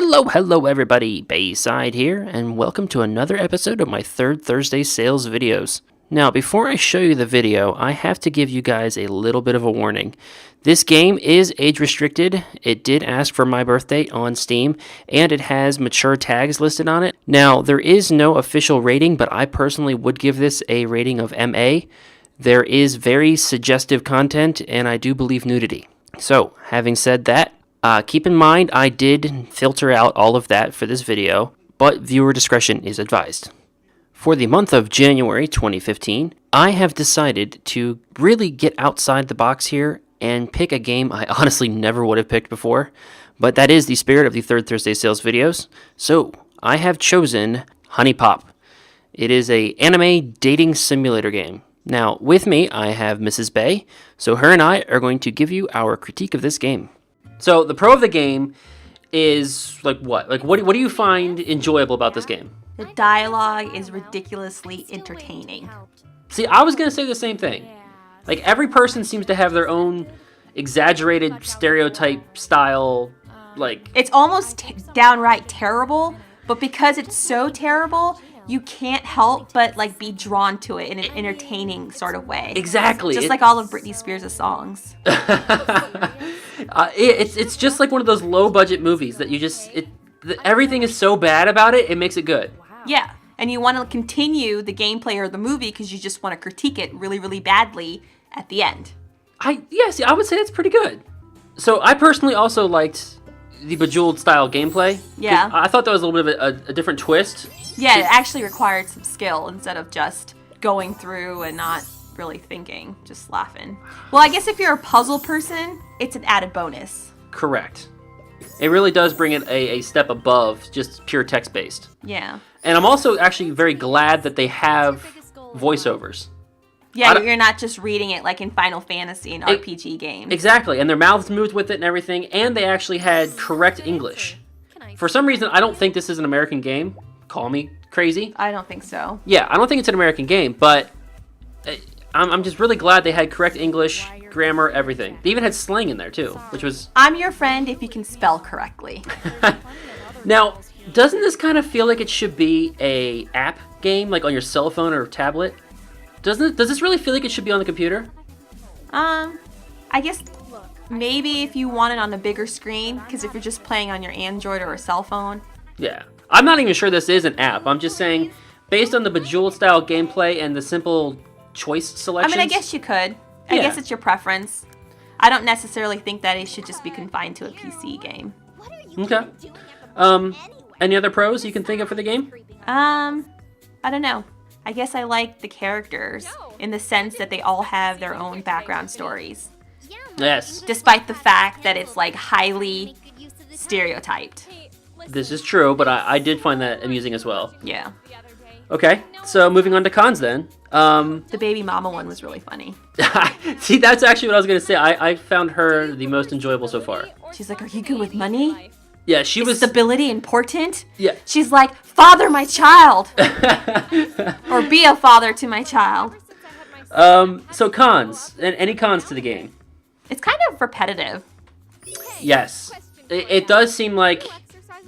Hello everybody, Baysyde here, and welcome to another episode of my Third Thursday sales videos. Now, before I show you the video, I have to give you guys a little bit of a warning. This game is age restricted. It did ask for my birthday on Steam, and it has mature tags listed on it. Now, there is no official rating, but I personally would give this a rating of MA. There is very suggestive content, and I do believe nudity. So, having said that, keep in mind I did filter out all of that for this video, but viewer discretion is advised. For the month of January 2015, I have decided to really get outside the box here and pick a game I honestly never would have picked before, but that is the spirit of the Third Thursday sales videos. So, I have chosen HuniePop. It is an anime dating simulator game. Now, with me, I have Mrs. Bay, so her and I are going to give you our critique of this game. So, the pro of the game is, what? What do you find enjoyable about this game? The dialogue is ridiculously entertaining. See, I was going to say the same thing. Every person seems to have their own exaggerated stereotype style, It's almost downright terrible, but because it's so terrible, you can't help but, be drawn to it in an entertaining sort of way. Exactly. Just like all of Britney Spears' songs. It's just like one of those low-budget movies that everything is so bad about it, it makes it good. Yeah, and you want to continue the gameplay or the movie because you just want to critique it really, really badly at the end. I would say that's pretty good. So I personally also liked the Bejeweled style gameplay. Yeah. I thought that was a little bit of a different twist. Yeah, it actually required some skill instead of just going through and not really thinking, just laughing. Well, I guess if you're a puzzle person, it's an added bonus. Correct. It really does bring it a step above just pure text-based. Yeah. And I'm also actually very glad that they have voiceovers. Yeah, you're not just reading it like in Final Fantasy and RPG games. Exactly, and their mouths moved with it and everything, and they actually had correct English. For some reason, I don't think this is an American game. Call me crazy. I don't think so. Yeah, I don't think it's an American game, but I'm just really glad they had correct English, grammar, everything. They even had slang in there, too, which was... I'm your friend if you can spell correctly. Now, doesn't this kind of feel like it should be a app game, like on your cell phone or tablet? Does this really feel like it should be on the computer? I guess maybe if you want it on a bigger screen, because if you're just playing on your Android or a cell phone. Yeah. I'm not even sure this is an app. I'm just saying, based on the Bejeweled style gameplay and the simple choice selections. I mean, I guess you could. I guess it's your preference. I don't necessarily think that it should just be confined to a PC game. Okay. Any other pros you can think of for the game? I don't know. I guess I like the characters in the sense that they all have their own background stories. Yes. Despite the fact that it's highly stereotyped. This is true, but I did find that amusing as well. Yeah. Okay, so moving on to cons then. The baby mama one was really funny. See, that's actually what I was going to say. I found her the most enjoyable so far. She's like, are you good with money? Yeah, she was... Is stability important? Yeah. She's like, father my child! Or be a father to my child. So cons. Any cons to the game? It's kind of repetitive. Yes. It does seem like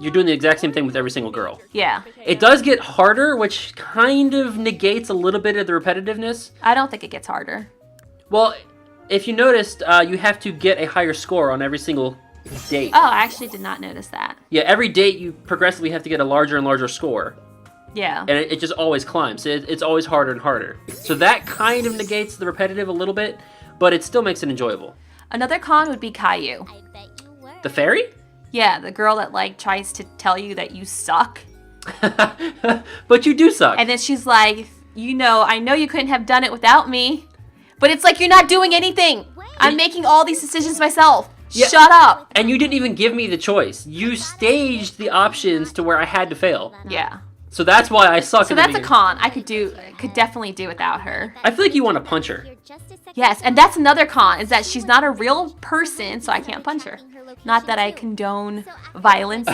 you're doing the exact same thing with every single girl. Yeah. It does get harder, which kind of negates a little bit of the repetitiveness. I don't think it gets harder. Well, if you noticed, you have to get a higher score on every single date. Oh, I actually did not notice that. Yeah, every date you progressively have to get a larger and larger score. Yeah. And it just always climbs. It's always harder and harder. So that kind of negates the repetitive a little bit, but it still makes it enjoyable. Another con would be Caillou. The fairy? Yeah, the girl that tries to tell you that you suck. But you do suck. And then she's like, I know you couldn't have done it without me. But it's like you're not doing anything. I'm making all these decisions myself. Yeah. Shut up. And you didn't even give me the choice. You staged the options to where I had to fail. Yeah. So that's why I suck. So that's a con. I could definitely do without her. I feel like you want to punch her. Yes, and that's another con, is that she's not a real person, so I can't punch her. Not that I condone violence.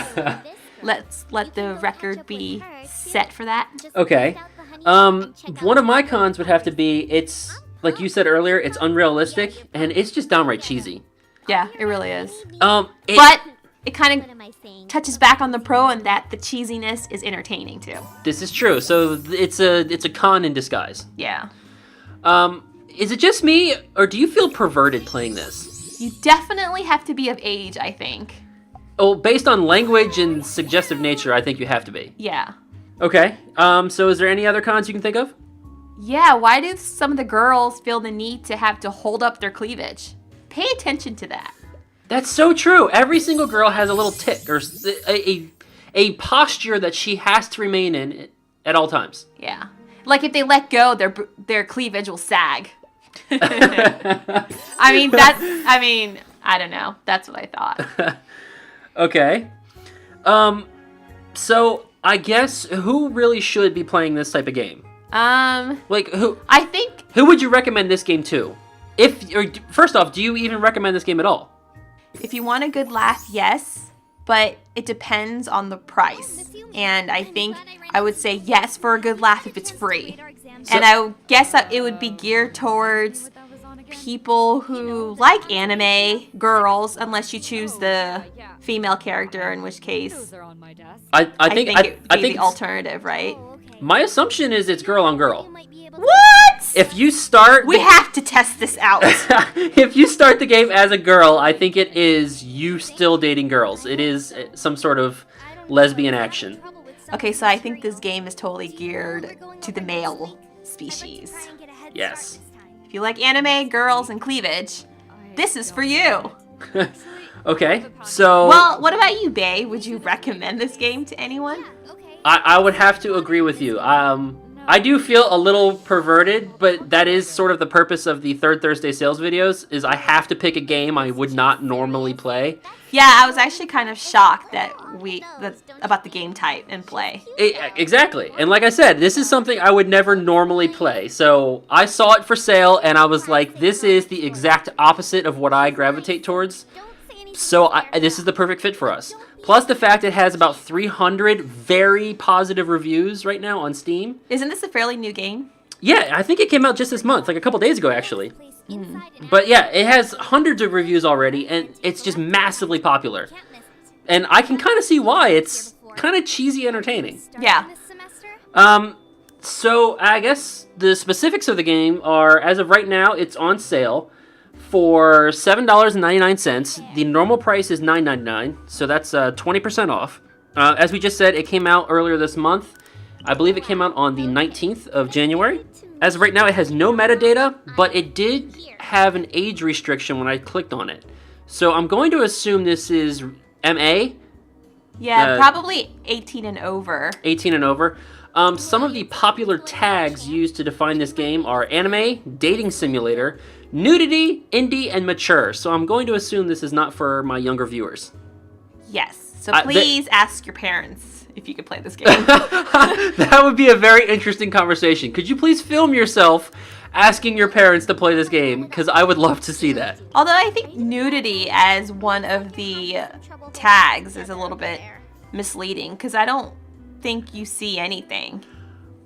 Let's let the record be set for that. Okay. One of my cons would have to be, it's, like you said earlier, it's unrealistic, and it's just downright cheesy. Yeah, it really is. But it kind of touches back on the pro and that the cheesiness is entertaining too. This is true. So it's a con in disguise. Yeah. Is it just me, or do you feel perverted playing this? You definitely have to be of age, I think. Oh, based on language and suggestive nature, I think you have to be. Yeah. Okay. So is there any other cons you can think of? Yeah, why do some of the girls feel the need to have to hold up their cleavage? Pay attention to that. That's so true. Every single girl has a little tick or a posture that she has to remain in at all times. Yeah. Like if they let go, their cleavage will sag. I don't know. That's what I thought. Okay. So I guess who really should be playing this type of game? Like who? I think. Who would you recommend this game to? First off, do you even recommend this game at all? If you want a good laugh, yes, but it depends on the price. And I think I would say yes for a good laugh if it's free. And I would guess that it would be geared towards people who like anime, girls, unless you choose the female character, in which case I think it would be the alternative, right? My assumption is it's girl on girl. What? If you start... We have to test this out. If you start the game as a girl, I think it is you still dating girls. It is some sort of lesbian action. Okay, so I think this game is totally geared to the male species. Yes. If you like anime, girls, and cleavage, this is for you. Okay, so... Well, what about you, Bay? Would you recommend this game to anyone? I would have to agree with you. I do feel a little perverted, but that is sort of the purpose of the Third Thursday sales videos, is I have to pick a game I would not normally play. Yeah, I was actually kind of shocked about the game type and play. Exactly. And like I said, this is something I would never normally play. So I saw it for sale, and I was like, this is the exact opposite of what I gravitate towards. So this is the perfect fit for us. Plus the fact it has about 300 very positive reviews right now on Steam. Isn't this a fairly new game? Yeah, I think it came out just this month, like a couple days ago, actually. But yeah, it has hundreds of reviews already, and it's just massively popular. And I can kind of see why. It's kind of cheesy entertaining. Yeah. So I guess the specifics of the game are, as of right now, it's on sale for $7.99. The normal price is $9.99, so that's 20% off. As we just said, it came out earlier this month. I believe it came out on the 19th of January. As of right now, it has no metadata, but it did have an age restriction when I clicked on it. So I'm going to assume this is MA. Yeah, probably 18 and over. 18 and over. Some of the popular tags used to define this game are anime, dating simulator, nudity, indie, and mature. So I'm going to assume this is not for my younger viewers. Yes. So please ask your parents if you could play this game. That would be a very interesting conversation. Could you please film yourself asking your parents to play this game? Because I would love to see that. Although I think nudity as one of the tags is a little bit misleading, because I don't think you see anything.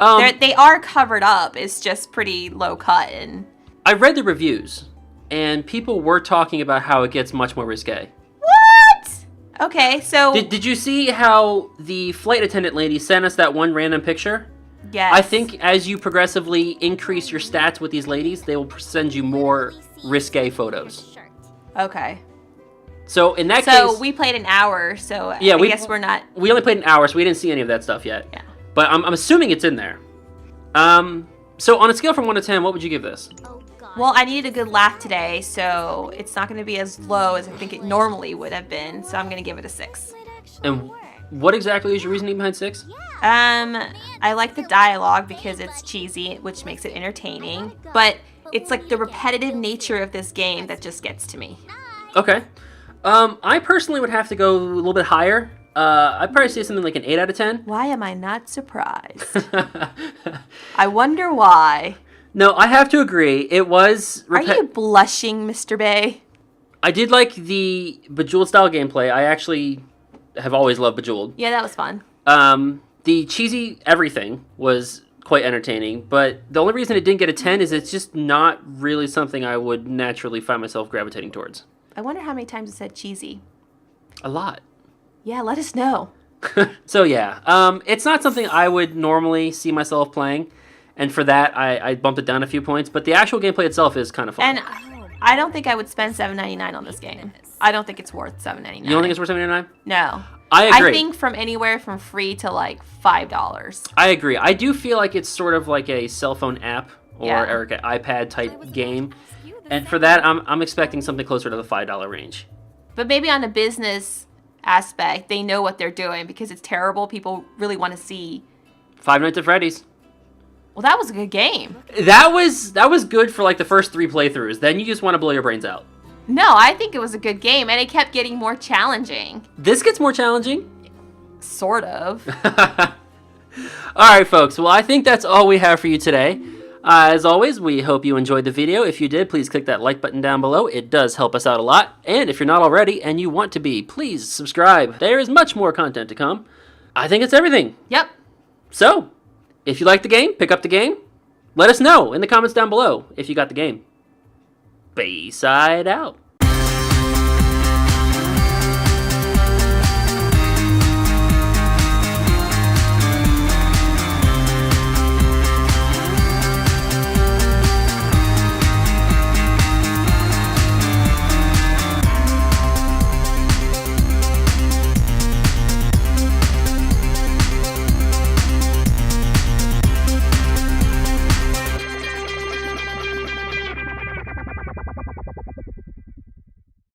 They are covered up. It's just pretty low cut. And I read the reviews, and people were talking about how it gets much more risque. What? Okay, so... Did you see how the flight attendant lady sent us that one random picture? Yes. I think as you progressively increase your stats with these ladies, they will send you more risque photos. Okay. So in that case... So we played an hour, so yeah, I guess we're not... We only played an hour, so we didn't see any of that stuff yet. Yeah. But I'm assuming it's in there. So on a scale from 1 to 10, what would you give this? Well, I needed a good laugh today, so it's not going to be as low as I think it normally would have been, so I'm going to give it a 6. And what exactly is your reasoning behind 6? I like the dialogue because it's cheesy, which makes it entertaining, but it's like the repetitive nature of this game that just gets to me. Okay. I personally would have to go a little bit higher. I'd probably say something like an 8 out of 10. Why am I not surprised? I wonder why. No, I have to agree. It was... Are you blushing, Mr. Bay? I did like the Bejeweled style gameplay. I actually have always loved Bejeweled. Yeah, that was fun. The cheesy everything was quite entertaining, but the only reason it didn't get a 10 is it's just not really something I would naturally find myself gravitating towards. I wonder how many times it said cheesy. A lot. Yeah, let us know. So yeah, it's not something I would normally see myself playing, and for that I bumped it down a few points. But the actual gameplay itself is kind of fun. And I don't think I would spend $7.99 on this game. I don't think it's worth $7.99. You don't think it's worth $7.99? No. I agree. I think from anywhere from free to like $5. I agree. I do feel like it's sort of like a cell phone app or Yeah. an iPad type game, and for that I'm expecting something closer to the $5 range. But maybe on a business aspect, they know what they're doing because it's terrible. People really want to see. Five Nights at Freddy's. Well, that was a good game. That was good for like the first 3 playthroughs. Then you just want to blow your brains out. No, I think it was a good game, and it kept getting more challenging. This gets more challenging. Sort of. All right, folks. Well, I think that's all we have for you today. As always, we hope you enjoyed the video. If you did, please click that like button down below. It does help us out a lot. And if you're not already and you want to be, please subscribe. There is much more content to come. I think it's everything. Yep. So, if you like the game, pick up the game. Let us know in the comments down below if you got the game. Bayside out.